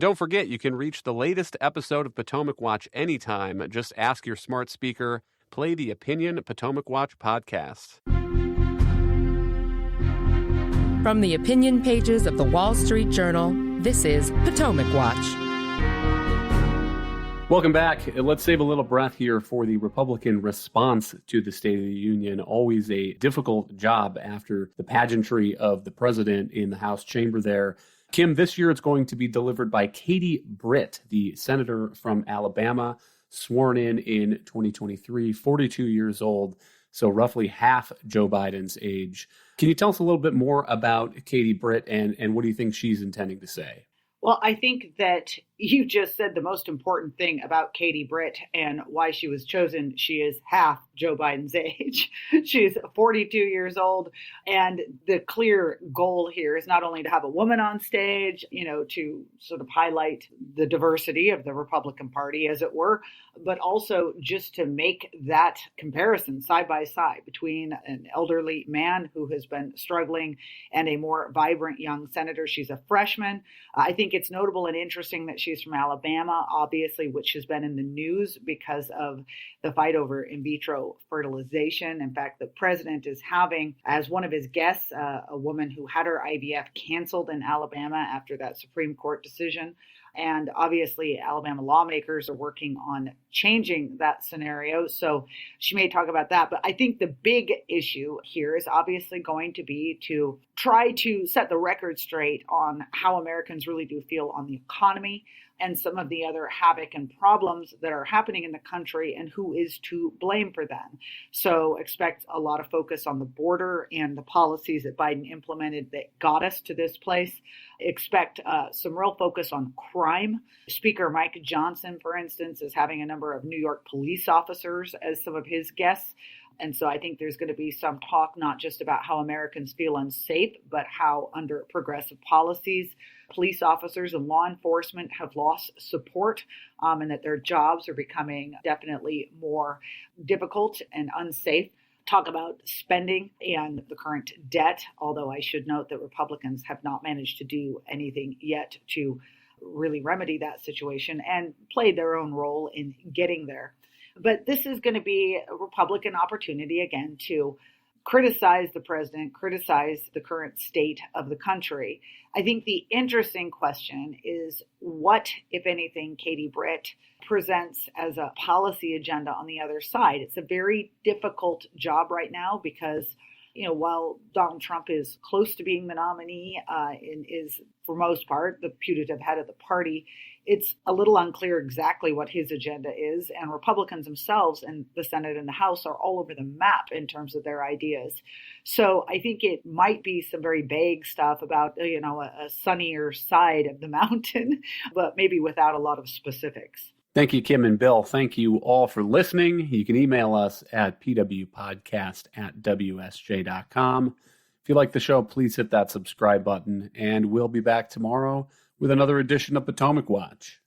Don't forget, you can reach the latest episode of Potomac Watch anytime. Just ask your smart speaker, play the Opinion Potomac Watch podcast. From the opinion pages of the Wall Street Journal, this is Potomac Watch. Welcome back. Let's save a little breath here for the Republican response to the State of the Union. Always a difficult job after the pageantry of the president in the House chamber there. Kim, this year it's going to be delivered by Katie Britt, the senator from Alabama, sworn in 2023, 42 years old, so roughly half Joe Biden's age. Can you tell us a little bit more about Katie Britt and what do you think she's intending to say? Well, I think that you just said the most important thing about Katie Britt and why she was chosen. She is half Joe Biden's age. She's 42 years old. And the clear goal here is not only to have a woman on stage, to sort of highlight the diversity of the Republican Party, as it were, but also just to make that comparison side by side between an elderly man who has been struggling and a more vibrant young senator. She's a freshman. I think it's notable and interesting that she's from Alabama, obviously, which has been in the news because of the fight over in vitro fertilization. In fact, the president is having as one of his guests a woman who had her IVF canceled in Alabama after that Supreme Court decision. And obviously, Alabama lawmakers are working on changing that scenario. So she may talk about that. But I think the big issue here is obviously going to be to try to set the record straight on how Americans really do feel on the economy and some of the other havoc and problems that are happening in the country and who is to blame for them. So expect a lot of focus on the border and the policies that Biden implemented that got us to this place. Expect some real focus on crime. Speaker Mike Johnson, for instance, is having a number of New York police officers as some of his guests. And so I think there's going to be some talk not just about how Americans feel unsafe, but how under progressive policies, police officers and law enforcement have lost support and that their jobs are becoming definitely more difficult and unsafe. Talk about spending and the current debt, although I should note that Republicans have not managed to do anything yet to really remedy that situation and played their own role in getting there. But this is going to be a Republican opportunity, again, to criticize the president, criticize the current state of the country. I think the interesting question is what, if anything, Katie Britt presents as a policy agenda on the other side. It's a very difficult job right now because, while Donald Trump is close to being the nominee and is, for most part, the putative head of the party, it's a little unclear exactly what his agenda is. And Republicans themselves in the Senate and the House are all over the map in terms of their ideas. So I think it might be some very vague stuff about, a sunnier side of the mountain, but maybe without a lot of specifics. Thank you, Kim and Bill. Thank you all for listening. You can email us at pwpodcast@wsj.com. If you like the show, please hit that subscribe button, and we'll be back tomorrow with another edition of Potomac Watch.